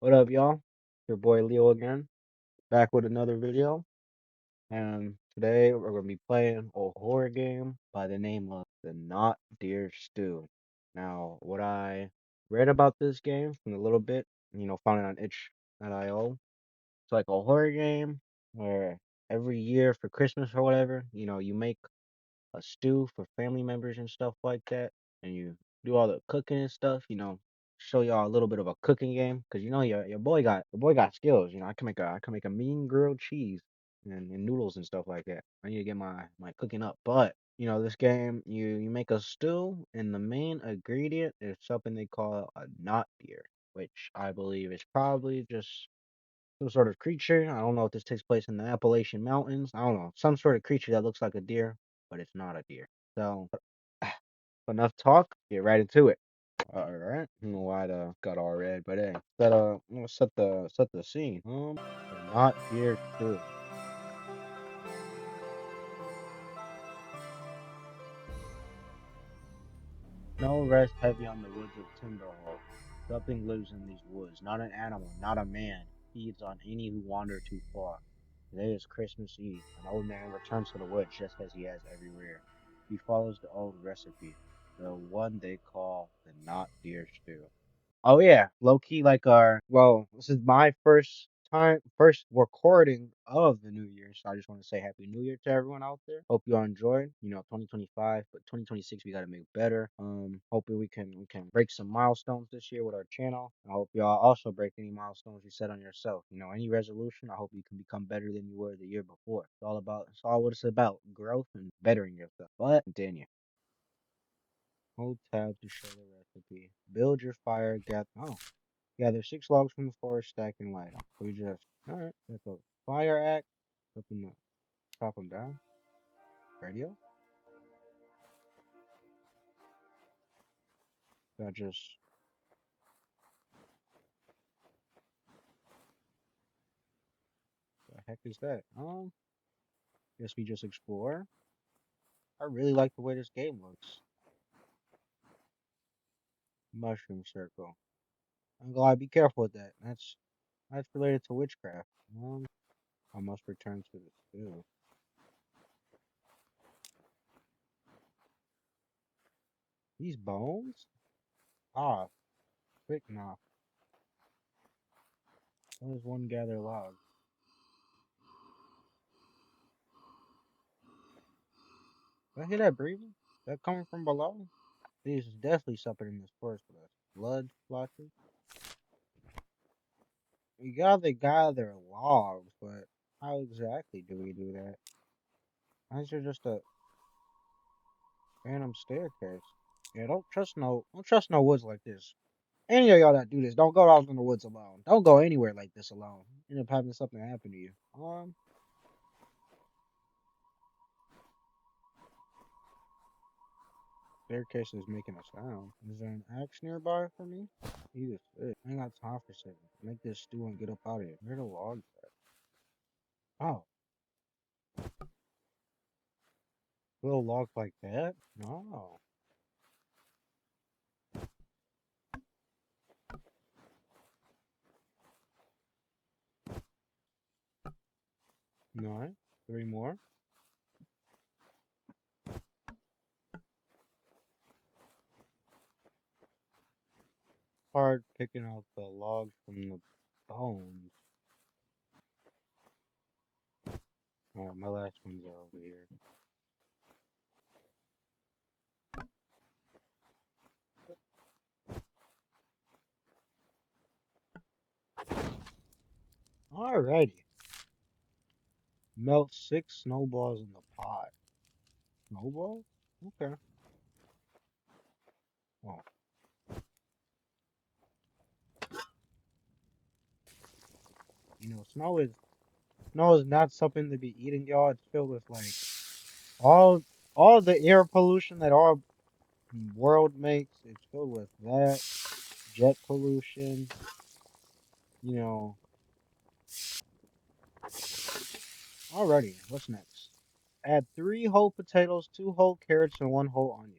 What up, y'all? Your boy Leo again, back with another video. And today we're gonna be playing a horror game by the name of the Not Deer Stew. Now, what I read about this game from a little bit, found it on itch.io. It's like a horror game where every year for Christmas or whatever, you make a stew for family members and stuff like that, and you do all the cooking and stuff. Show y'all a little bit of a cooking game, cause your boy got skills. I can make a mean grilled cheese and noodles and stuff like that. I need to get my cooking up, but this game you make a stew, and the main ingredient is something they call a knot deer, which I believe is probably just some sort of creature. I don't know if this takes place in the Appalachian Mountains. I don't know. Some sort of creature that looks like a deer, but it's not a deer. So, enough talk. Get right into it. All right. I don't know why I got all red, but hey, I'm gonna set the scene. The not deer stew. Snow rests heavy on the woods of Timberhole. Something lives in these woods, not an animal, not a man. Feeds on any who wander too far. Today is Christmas Eve. An old man returns to the woods just as he has everywhere. He follows the old recipe, the one they call the not deer stew. Oh yeah, low key like this is my first recording of the new year, so I just want to say happy new year to everyone out there. Hope you all enjoyed, 2025, but 2026 we got to make better. Hoping we can break some milestones this year with our channel. I hope y'all also break any milestones you set on yourself. Any resolution, I hope you can become better than you were the year before. It's all what it's about, growth and bettering yourself. But continue. Hold tab to show the recipe. Build your fire. Gather 6 logs from the forest, stack and light them. So we just, alright, that's a fire axe. Up in the, chop them down. Radio. That just, the heck is that? Guess we just explore. I really like the way this game looks. Mushroom circle. I'm glad. Be careful with that. That's related to witchcraft. I must return to the stew. These bones? Ah, quick now. There's one gather log. Did I hear that breathing? That coming from below? There's definitely something in this forest with us. Blood splotches. We gather logs, but how exactly do we do that? Why is there just a random staircase? Yeah, don't trust no woods like this. Any of y'all that do this, don't go out in the woods alone. Don't go anywhere like this alone. End up having something happen to you. Staircase is making a sound. Is there an axe nearby for me? Eat it. I ain't got time for saving. Make this stew and get up out of here. Where the logs at? Oh, little logs like that? No. No. Three more. Hard picking out the logs from the bones. Alright, my last ones are over here. Alrighty. Melt 6 snowballs in the pot. Snowballs? Okay. Oh, snow is not something to be eating, y'all. It's filled with like all all the air pollution that our world makes. It's filled with that jet pollution. You know. Alrighty. What's next? Add 3 whole potatoes, 2 whole carrots, and 1 whole onion.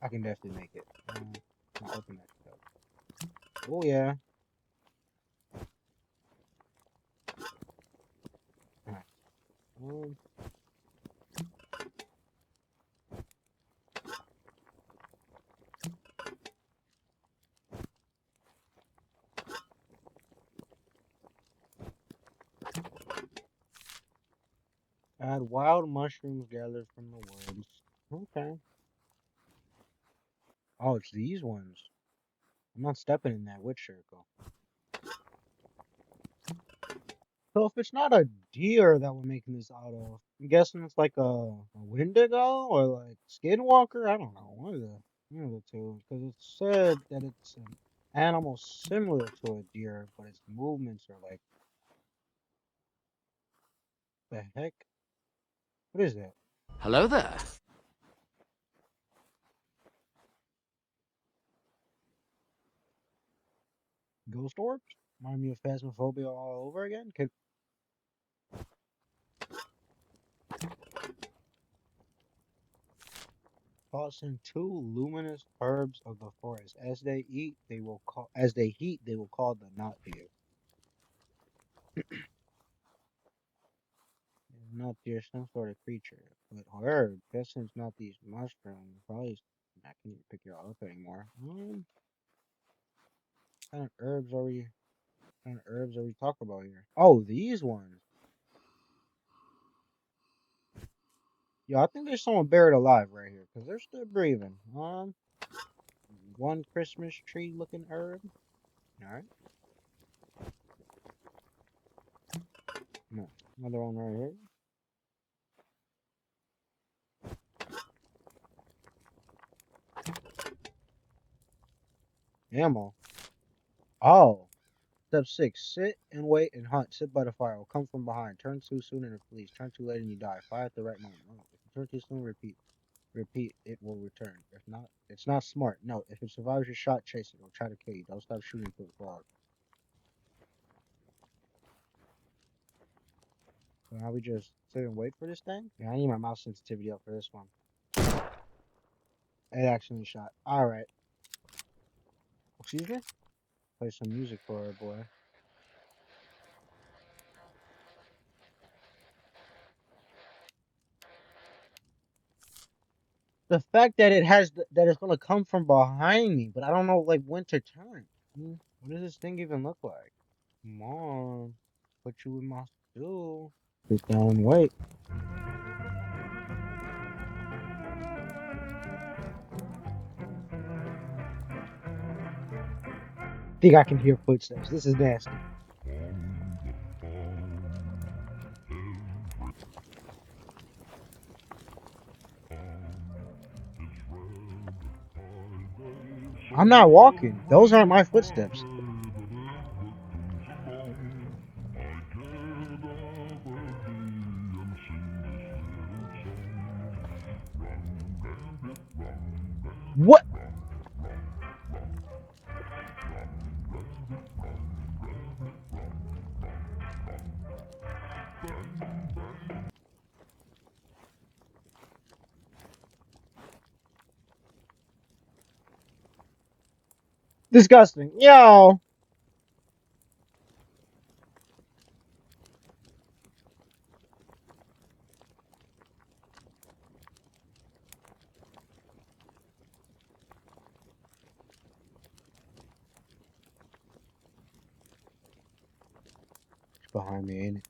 I can definitely make it. I'll open that shit up. Oh yeah. Alright. Um, add wild mushrooms gathered from the woods. Okay. Oh, it's these ones. I'm not stepping in that witch circle. So if it's not a deer that we're making this out of, I'm guessing it's like a Wendigo or like Skinwalker. I don't know. One of the two. Because it said that it's an animal similar to a deer, but its movements are like the heck? What is that? Hello there. Ghost orbs? Remind me of Phasmophobia all over again? Tossing two luminous herbs of the forest. As they heat, they will call the not deer. Not deer, some sort of creature. But herb, guessing it's not these mushrooms. Probably I can't even pick it up anymore. Kind of herbs are we kind of herbs are we talk about here? Oh, these ones. Yeah, I think there's someone buried alive right here, because they're still breathing. One Christmas tree looking herb. Alright. No. Another one right here. Ammo. Oh. Step 6. Sit and wait and hunt. Sit by the fire. Will come from behind. Turn too soon and it flees. Turn too late and you die. Fire at the right moment. Oh, if you turn too soon, repeat. Repeat, it will return. If not, it's not smart. No, if it survives your shot, chase it. It'll try to kill you. Don't stop shooting for the frog. So now we just sit and wait for this thing? Yeah, I need my mouse sensitivity up for this one. It actually shot. Alright. Excuse me? Play some music for her, boy. The fact that that it's gonna come from behind me, but I don't know like when to turn. What does this thing even look like? Come on, put you in my stool. Sit down and wait. Think I can hear footsteps. This is nasty. I'm not walking. Those aren't my footsteps. What? Disgusting. Yo. It's behind me, ain't it?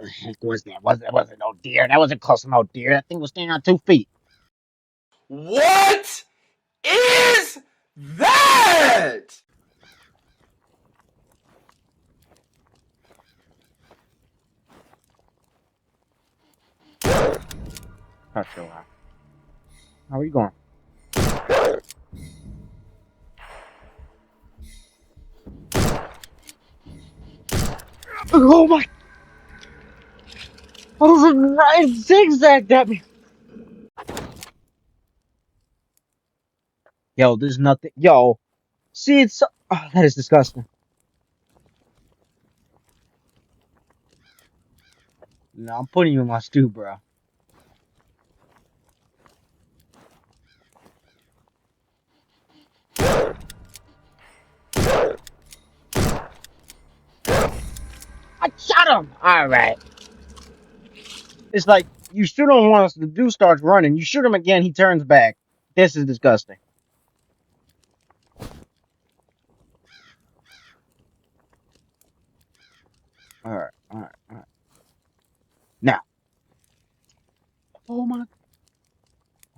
Heck was that? Wasn't no deer. That wasn't close to no deer. That thing was standing on 2 feet. What is that? Not sure why. How are you going? Oh my! I was right zigzagged at me. Yo, there's nothing. Yo, see, that is disgusting. No, I'm putting you in my stew, bro. I shot him. All right. It's like you shoot him once, the dude starts running. You shoot him again, he turns back. This is disgusting. All right, all right, all right. Now, oh my! I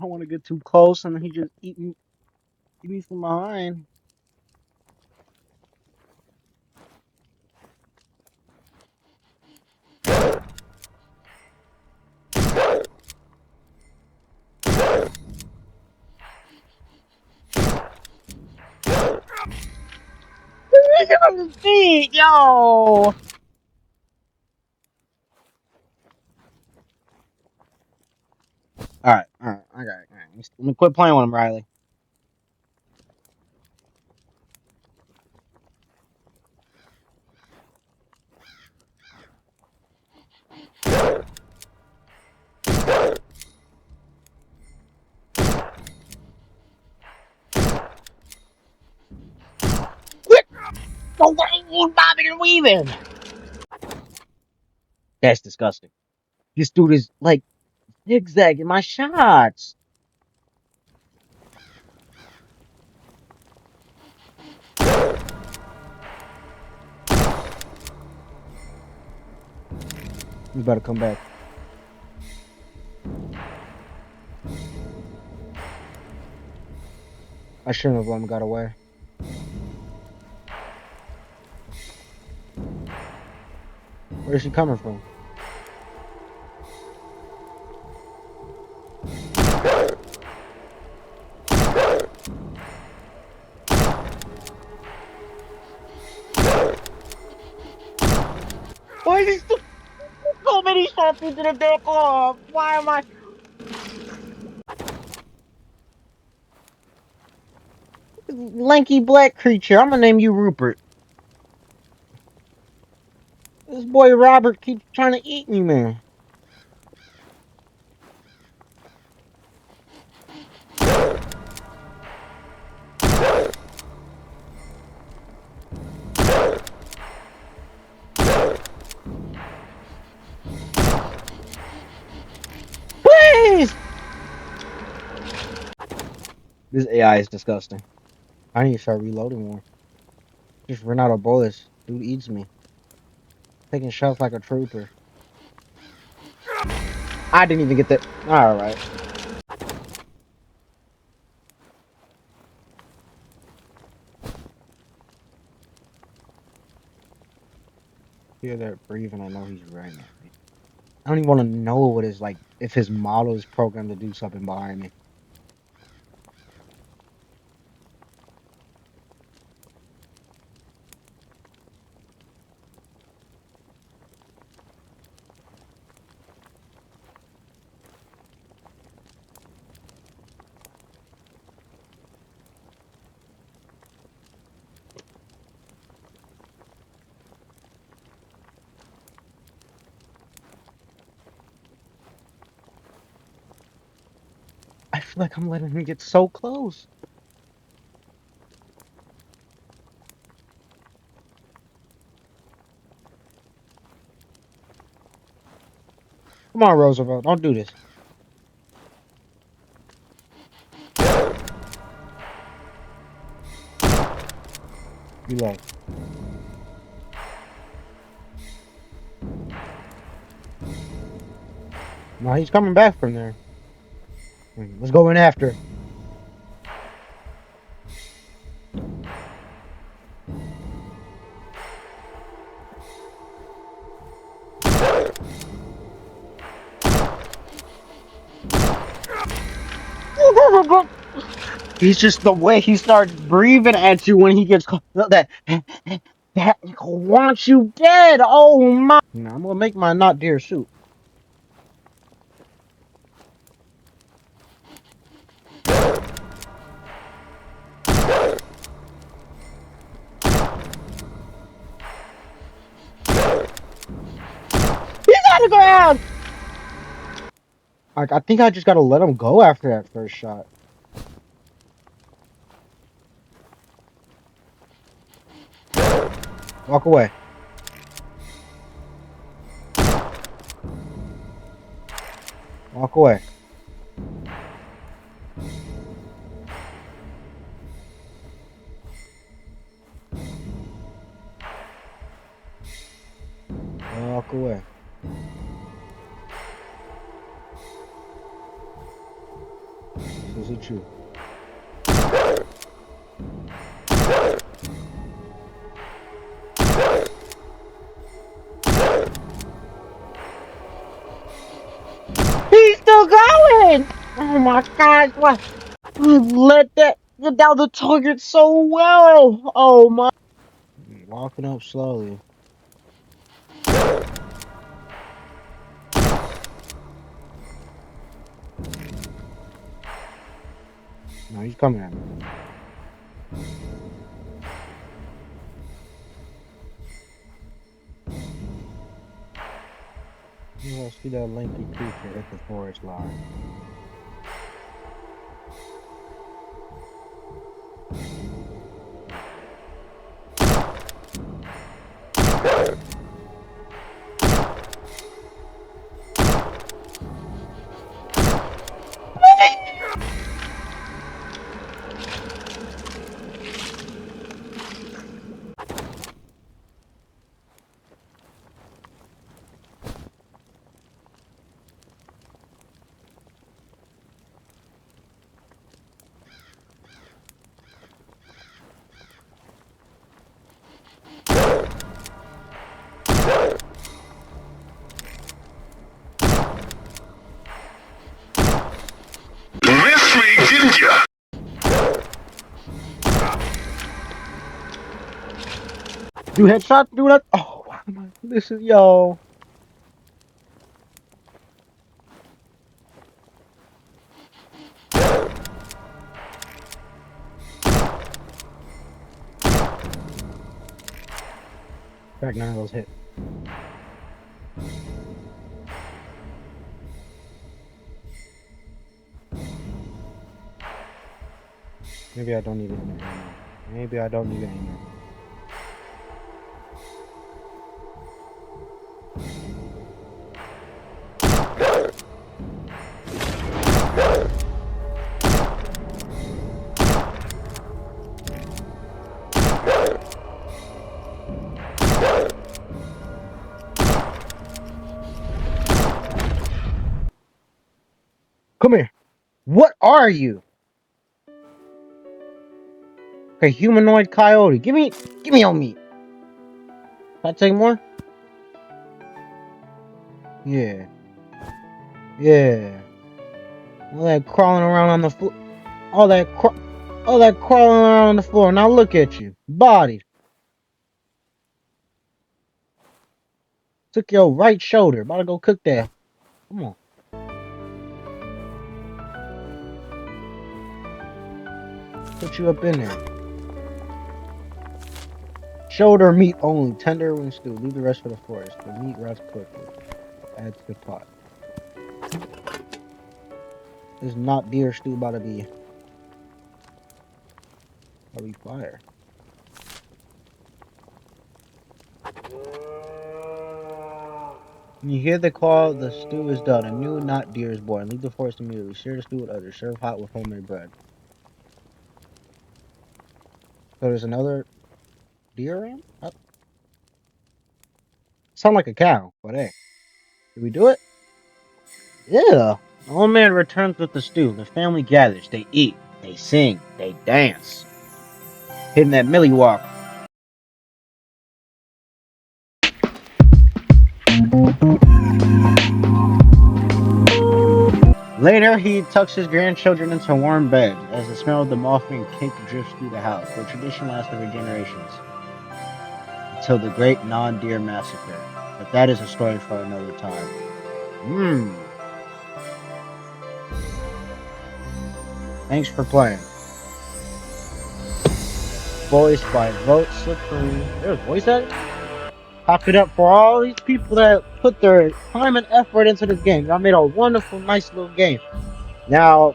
don't want to get too close, and then he just eat me from behind. Look at his feet, yo! All right, all right, I got it. All right. Let me quit playing with him, Riley. Quit! The way you bobbing and weaving. That's disgusting. This dude is like zigzagging my shots. You better come back. I shouldn't have let him got away. Where's she coming from? Why is he still so many shots into the deck? Oh, why am I? Lanky black creature. I'm gonna name you Rupert. This boy Robert keeps trying to eat me, man. Please! This AI is disgusting. I need to start reloading more. Just run out of bullets. Dude eats me. Taking shots like a trooper. I didn't even get that. Alright. Hear that breathing, I know he's right at me. I don't even want to know what it's like if his model is programmed to do something behind me. I feel like I'm letting him get so close. Come on, Roosevelt. Don't do this. Reload. No, he's coming back from there. Let's go in after. He's just the way he starts breathing at you when he gets that wants you dead. Oh my! Now, I'm gonna make my not deer soup. He's on the ground. I think I just gotta let him go after that first shot. Walk away. Walk away. Walk away. This isn't you. He's still going! Oh my god, what? I let that get down the target so well! Oh my. Walking up slowly. No, he's coming at me. You will see that lanky creature at the forest line. Missed me, didn't ya? Do headshot? Do that? Oh, this is yo. In fact, none of those hit. Maybe I don't need any ammo. Maybe I don't need any ammo. Come here. What are you? A humanoid coyote. Give me your meat. Can I take more? Yeah. Yeah. All that crawling around on the floor. All that crawling around on the floor. Now look at you. Bodied. Took your right shoulder. About to go cook that. Come on. Put you up in there. Shoulder meat only. Tender when stewed. Leave the rest for the forest. The meat rots quickly. Add to the pot. This not deer stew about to be fire. When you hear the call, the stew is done. A new not deer is born. Leave the forest immediately. Share the stew with others. Serve hot with homemade bread. So there's another deer around? Sound like a cow, but hey. Did we do it? Yeah. The old man returns with the stew. The family gathers. They eat. They sing. They dance. Hitting that Millie walk. Later, he tucks his grandchildren into warm beds as the smell of the muffin and cake drifts through the house. The tradition lasts over generations until the Great Non-Deer Massacre. But that is a story for another time. Hmm. Thanks for playing. Voiced by Vote Slippery. There's voice acting? Clap it up for all these people that put their time and effort into this game. Y'all made a wonderful, nice little game. Now,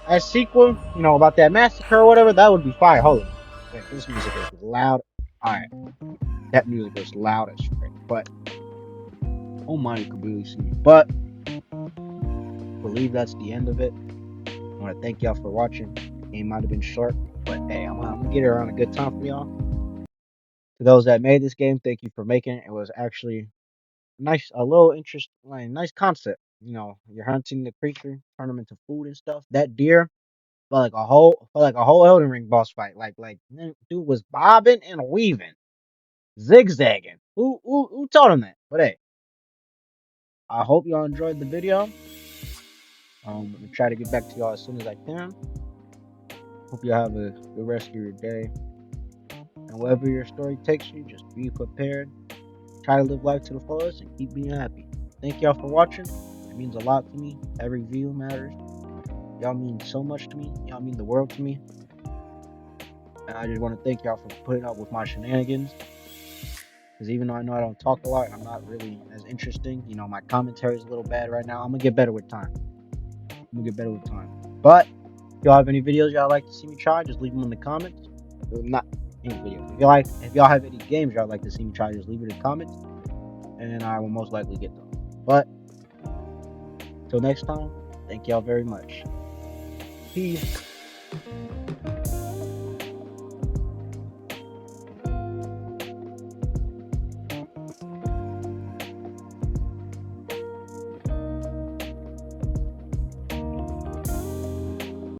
a sequel, about that massacre or whatever, that would be fire. Hold on. Wait, this music is loud. Alright, that music was loud as frick. But, oh my, you could really see me. But, I believe that's the end of it. I want to thank y'all for watching. The game might have been short, but hey, I'm gonna get it around a good time for y'all. To those that made this game, thank you for making it. It was actually nice, a little interest, like nice concept. You're hunting the creature, turn them into food and stuff. That deer felt like a whole Elden Ring boss fight. Like dude was bobbing and weaving, zigzagging. Who told him that? But hey, I hope y'all enjoyed the video. I'm gonna try to get back to y'all as soon as I can. Hope y'all have a good rest of your day. And wherever your story takes you, just be prepared. Try to live life to the fullest and keep being happy. Thank y'all for watching. It means a lot to me. Every view matters. Y'all mean so much to me. Y'all mean the world to me. And I just want to thank y'all for putting up with my shenanigans. Because even though I know I don't talk a lot, I'm not really as interesting. My commentary is a little bad right now. I'm going to get better with time. But if y'all have any videos y'all like to see me try, just leave them in the comments. Not any videos. If y'all have any games y'all like to see me try, just leave it in the comments. And I will most likely get them. But till next time, thank y'all very much. Peace.